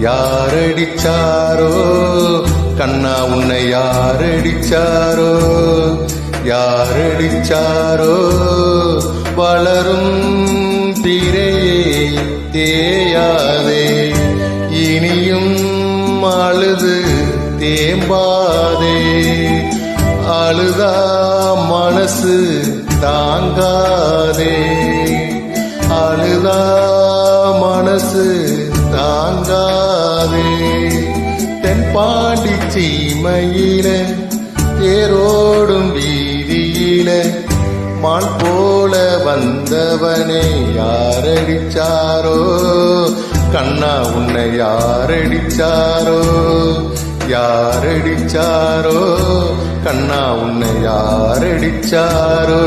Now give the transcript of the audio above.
யாரடிச்சாரோ கண்ணா உன்னை யாரடிச்சாரோ யாரடிச்சாரோ வளரும் திரையை தேயாதே இனியும் அழுது தேம்பாதே அழுதா மனசு தாங்காதே அழுதா மனசு தாங்காதே தென்பாண்டி சீமையில தேரோடும் வீதியில மான் போல வந்தவனே யாரடிச்சாரோ கண்ணா உன்னை யாரடிச்சாரோ யாரடிச்சாரோ கண்ணா உன்னை யாரடிச்சாரோ